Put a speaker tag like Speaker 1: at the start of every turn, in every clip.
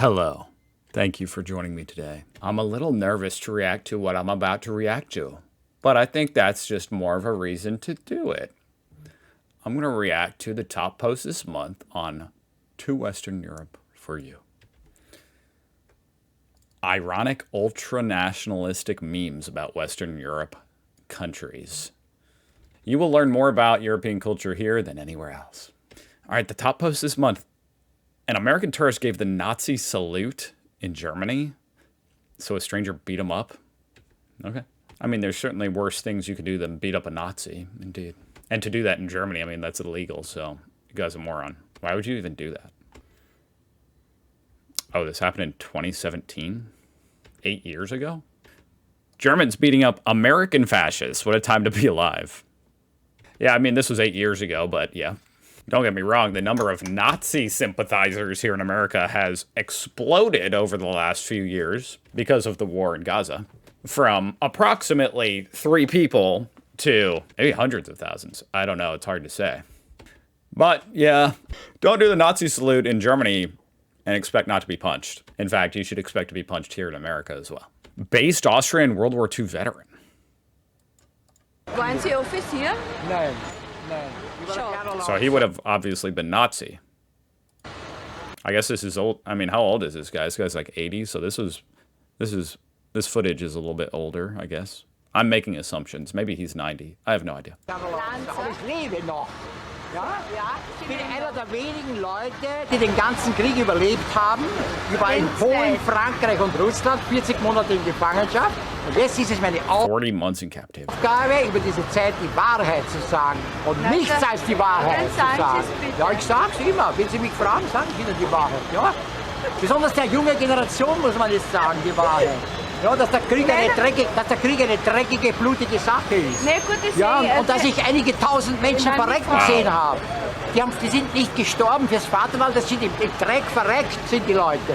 Speaker 1: Hello. Thank you for joining me today. I'm a little nervous to react to what I'm about to react to, but I think that's just more of a reason to do it. I'm going to react to the top post this month on To Western Europe for you. Ironic ultra-nationalistic memes about Western Europe countries. You will learn more about European culture here than anywhere else. All right, the top post this month. An American tourist gave the Nazi salute in Germany, so a stranger beat him up. Okay. I mean, there's certainly worse things you could do than beat up a Nazi, indeed. And to do that in Germany, I mean, that's illegal, so you guys are a moron. Why would you even do that? Oh, this happened in 2017? 8 years ago? Germans beating up American fascists. What a time to be alive. Yeah, I mean, this was 8 years ago, but yeah. Don't get me wrong, the number of Nazi sympathizers here in America has exploded over the last few years because of the war in Gaza. From approximately 3 people to maybe hundreds of thousands. I don't know, it's hard to say. But yeah, don't do the Nazi salute in Germany and expect not to be punched. In fact, you should expect to be punched here in America as well. Based Austrian World War II veteran.
Speaker 2: Waren Sie Offizier?
Speaker 3: Nein, nein.
Speaker 1: So he would have obviously been Nazi. I guess this is old. I mean, how old is this guy? This guy's like 80, so this footage is a little bit older, I guess. I'm making assumptions. Maybe he's 90. I have no idea.
Speaker 3: Aber ich lebe noch. Ja? Ich bin einer der wenigen Leute, die den ganzen Krieg überlebt haben. Ich war in Polen, Frankreich und Russland, 40 Monate in Gefangenschaft. Und jetzt ist es meine
Speaker 1: 40 months in captivity.
Speaker 3: Aufgabe, über diese Zeit die Wahrheit zu sagen. Und nichts als die Wahrheit zu sagen. Ja, ich sag's immer. Wenn Sie mich fragen, sage ich Ihnen die Wahrheit. Ja? Besonders der junge Generation muss man jetzt sagen, die Wahrheit. Ja, dass der Krieg eine dreckige, blutige Sache ist.
Speaker 2: Nee, gut,
Speaker 3: ja, und dass ich einige tausend Menschen verrecken gesehen habe. Die sind nicht gestorben fürs Vaterland, das sind im Dreck verreckt, sind die Leute.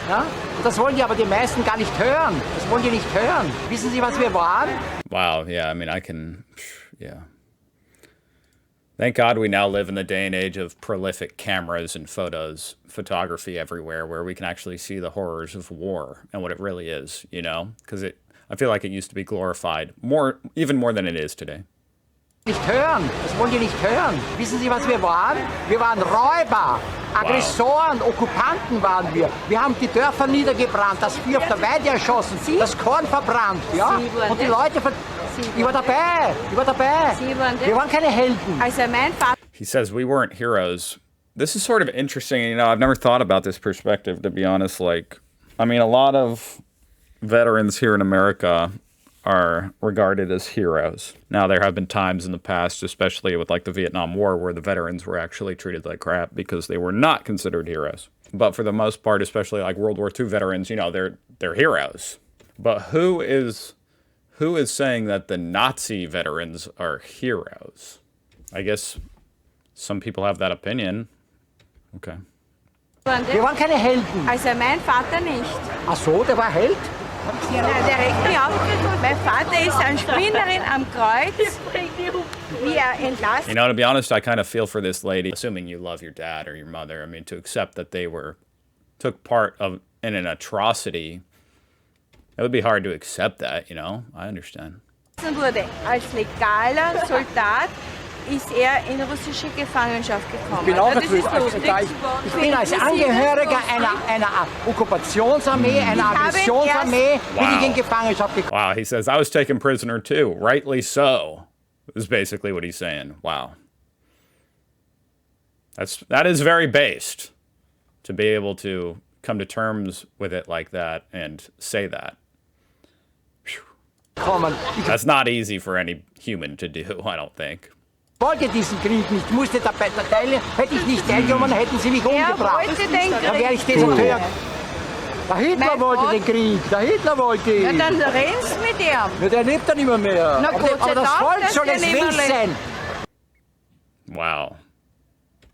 Speaker 3: Ja? Und das wollen die aber die meisten gar nicht hören. Das wollen die nicht hören. Wissen Sie, was wir waren?
Speaker 1: Wow, yeah, I mean, yeah. Thank God we now live in the day and age of prolific cameras and photography everywhere, where we can actually see the horrors of war and what it really is, you know? Because I feel like it used to be glorified even more than it is today.
Speaker 3: Nicht hören, das wollen die nicht hören. Wissen Sie, was wir waren? Wir waren Räuber, Aggressoren, Okkupanten waren wir. Wir haben die Dörfer niedergebrannt, das Vieh auf der Weide erschossen, das Korn verbrannt, ja? Und die Leute Ich war dabei. Wir waren keine Helden.
Speaker 1: He says we weren't heroes. This is sort of interesting. You know, I've never thought about this perspective, to be honest. Like, I mean, a lot of veterans here in America are regarded as heroes. Now, there have been times in the past, especially with like the Vietnam War, where the veterans were actually treated like crap because they were not considered heroes. But for the most part, especially like World War II veterans, you know, they're heroes. But who is saying that the Nazi veterans are heroes? I guess some people have that opinion. Okay.
Speaker 3: Wir waren keine Helden.
Speaker 2: Also mein Vater nicht.
Speaker 3: Ach so, der war Held?
Speaker 2: Ja, der regt mich auf. Mein Vater ist an Spinnerin am Kreuz, wie entlassen.
Speaker 1: You know, to be honest, I kind of feel for this lady, assuming you love your dad or your mother. I mean, to accept that they took part in an atrocity. It would be hard to accept that, you know? I understand.
Speaker 2: Wurde als legaler Soldat ist in russische Gefangenschaft gekommen.
Speaker 3: Ich bin als Angehöriger einer Okkupationsarmee, einer Aggressionsarmee, bin ich in Gefangenschaft gekommen.
Speaker 1: Wow, he says, I was taken prisoner too. Rightly so, is basically what he's saying. Wow. That is very based, to be able to come to terms with it like that and say that. That's not easy for any human to do, I don't think.
Speaker 3: Ich wollte diesen Krieg nicht, ich musste dabei teilnehmen. Hätte ich nicht teilgenommen, hätten sie mich umgebracht. Dann wäre ich Deserteur. Der Hitler wollte den Krieg, der Hitler wollte ihn.
Speaker 2: Ja, dann redest mit ihm.
Speaker 3: Ja, der lebt dann immer mehr.
Speaker 2: Na,
Speaker 3: aber das Volk soll es wissen.
Speaker 1: Wow.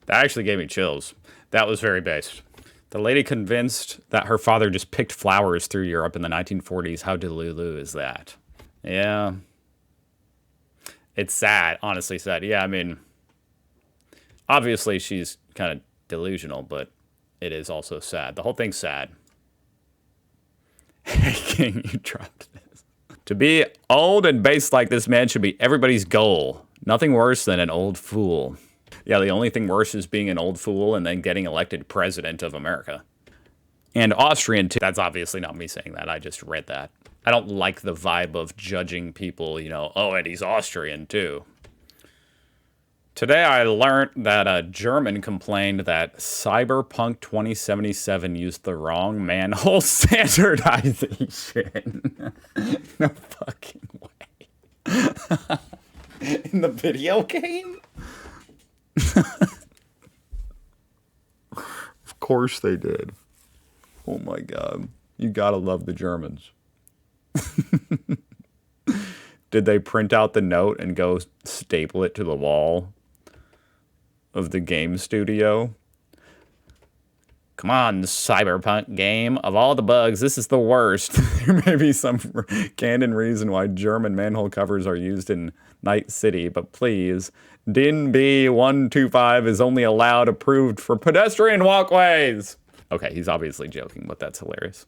Speaker 1: That actually gave me chills. That was very based. The lady convinced that her father just picked flowers through Europe in the 1940s. How delulu is that? Yeah. It's sad, honestly sad. Yeah, I mean, obviously she's kind of delusional, but it is also sad. The whole thing's sad. Hey, King, you dropped this. To be old and based like this man should be everybody's goal. Nothing worse than an old fool. Yeah, the only thing worse is being an old fool and then getting elected president of America. And Austrian, too. That's obviously not me saying that. I just read that. I don't like the vibe of judging people, you know, oh, and he's Austrian, too. Today I learned that a German complained that Cyberpunk 2077 used the wrong manhole standardization. No fucking way. In the video game? Of course they did. Oh my god. You gotta love the Germans. Did they print out the note and go staple it to the wall of the game studio? Come on, Cyberpunk game. Of all the bugs, this is the worst. There may be some canon reason why German manhole covers are used in Night City, but please, DIN B125 is only allowed approved for pedestrian walkways. Okay, he's obviously joking, but that's hilarious.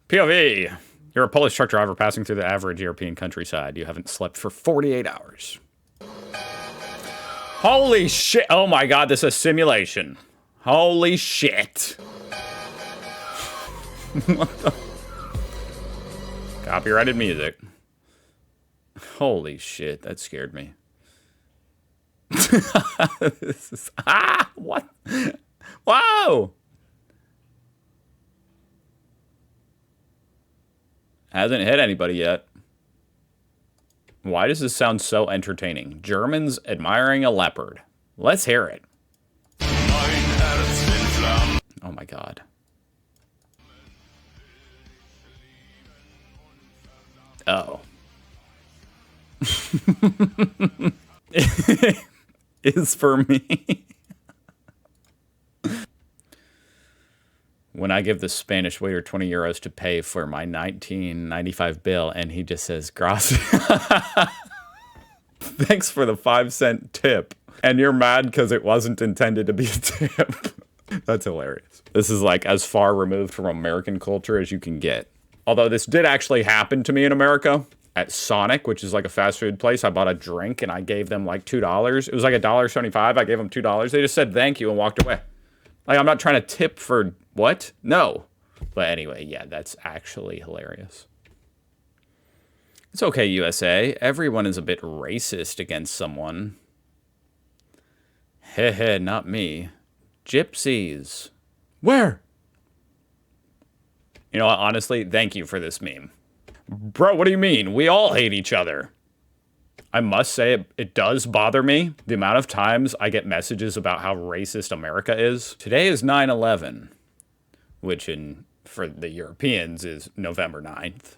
Speaker 1: POV. You're a Polish truck driver passing through the average European countryside. You haven't slept for 48 hours. Holy shit. Oh my god, this is a simulation. Holy shit. What the? Copyrighted music. Holy shit, that scared me. This is... what? Whoa! Hasn't hit anybody yet. Why does this sound so entertaining? Germans admiring a leopard. Let's hear it. Oh my god. Oh. Is for me. When I give the Spanish waiter 20 euros to pay for my 1995 bill and he just says, gracias. Thanks for the 5-cent tip. And you're mad because it wasn't intended to be a tip. That's hilarious. This is like as far removed from American culture as you can get. Although this did actually happen to me in America at Sonic, which is like a fast food place. I bought a drink and I gave them like $2. It was like $1.75. I gave them $2. They just said thank you and walked away. Like, I'm not trying to tip for what? No. But anyway, yeah, that's actually hilarious. It's okay, USA. Everyone is a bit racist against someone. Heh heh, not me. Gypsies. Where? You know what, honestly, thank you for this meme. Bro, what do you mean? We all hate each other. I must say, it does bother me, the amount of times I get messages about how racist America is. Today is 9/11, which for the Europeans is November 9th.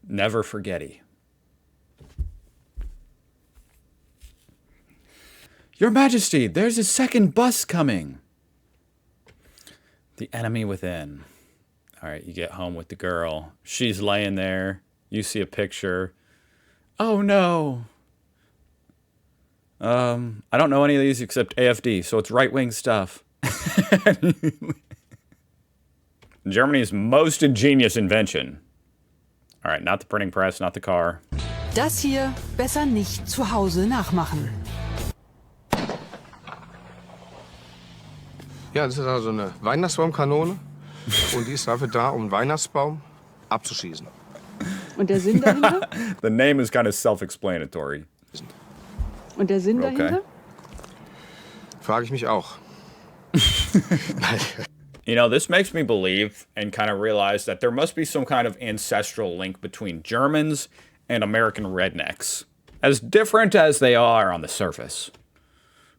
Speaker 1: Never forgetty. Your Majesty, there's a second bus coming. The enemy within. All right, you get home with the girl. She's laying there. You see a picture. Oh no. I don't know any of these except AFD, so it's right-wing stuff. Germany's most ingenious invention. All right, not the printing press, not the car.
Speaker 4: Das hier besser nicht zu Hause nachmachen.
Speaker 5: Ja, das ist also eine Weihnachtsbaumkanone und die ist dafür da, um einen Weihnachtsbaum abzuschießen.
Speaker 4: Und der Sinn dahinter?
Speaker 1: The name is kind of self-explanatory.
Speaker 4: Und der Sinn dahinter?
Speaker 5: Frage ich mich auch.
Speaker 1: You know, this makes me believe and kind of realize that there must be some kind of ancestral link between Germans and American rednecks. As different as they are on the surface.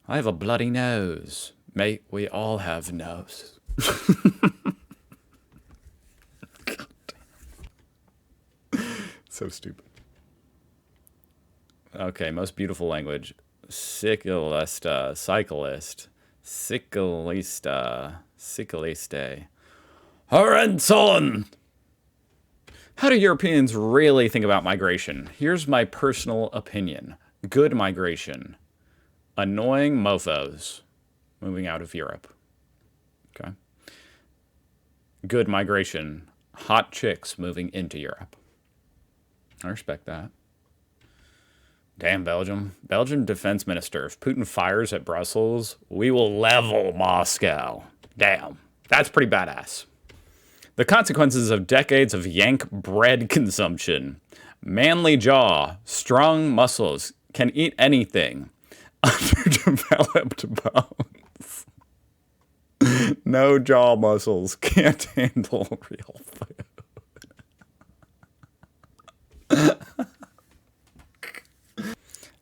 Speaker 1: I have a bloody nose. Mate, we all have noses. So stupid. Okay, most beautiful language. Cyclista, cyclist. Cyclista, cycliste. Horizon! How do Europeans really think about migration? Here's my personal opinion. Good migration. Annoying mofos moving out of Europe. Okay. Good migration. Hot chicks moving into Europe. I respect that. Damn, Belgium. Belgian defense minister. If Putin fires at Brussels, we will level Moscow. Damn. That's pretty badass. The consequences of decades of yank bread consumption. Manly jaw, strong muscles, can eat anything. Underdeveloped bones. No jaw muscles, can't handle real food.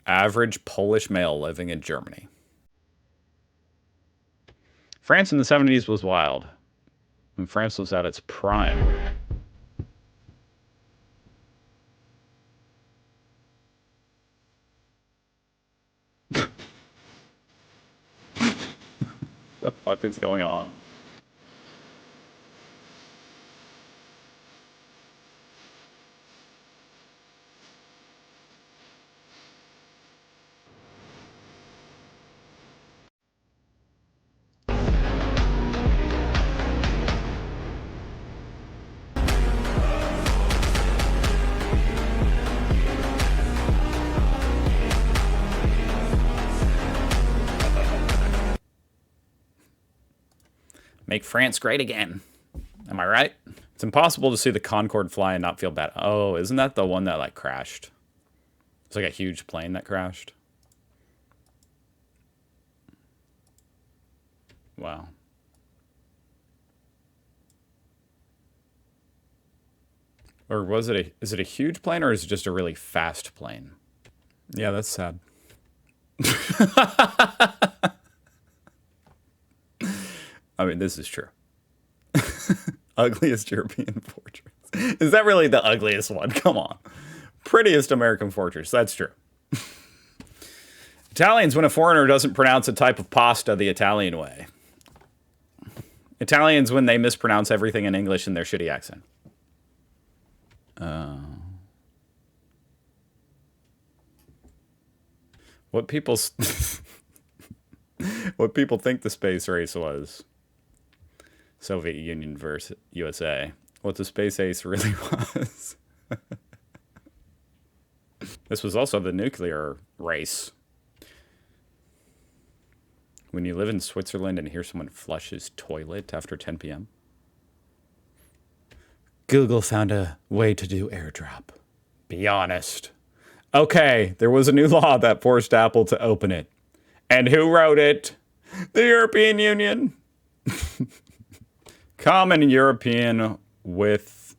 Speaker 1: Average Polish male living in Germany. France in the 70s was wild. When France was at its prime. The fuck is going on? Make France great again. Am I right? It's impossible to see the Concorde fly and not feel bad. Oh, isn't that the one that like crashed? It's like a huge plane that crashed. Wow. Or was it is it a huge plane or is it just a really fast plane? Yeah, that's sad. I mean, this is true. Ugliest European fortress. Is that really the ugliest one? Come on. Prettiest American fortress. That's true. Italians when a foreigner doesn't pronounce a type of pasta the Italian way. Italians when they mispronounce everything in English in their shitty accent. What people what people think the space race was. Soviet Union versus USA. What the space ace really was. This was also the nuclear race. When you live in Switzerland and hear someone flush his toilet after 10 p.m. Google found a way to do airdrop. Be honest. Okay, there was a new law that forced Apple to open it. And who wrote it? The European Union. Common European with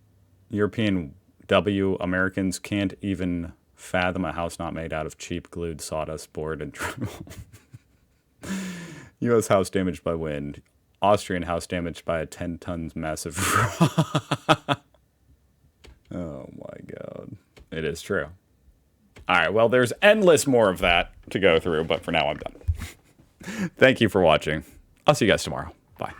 Speaker 1: European W. Americans can't even fathom a house not made out of cheap glued sawdust, board, and drywall. U.S. house damaged by wind. Austrian house damaged by a 10 tons massive rock. Oh my God. It is true. All right, well, there's endless more of that to go through, but for now I'm done. Thank you for watching. I'll see you guys tomorrow. Bye.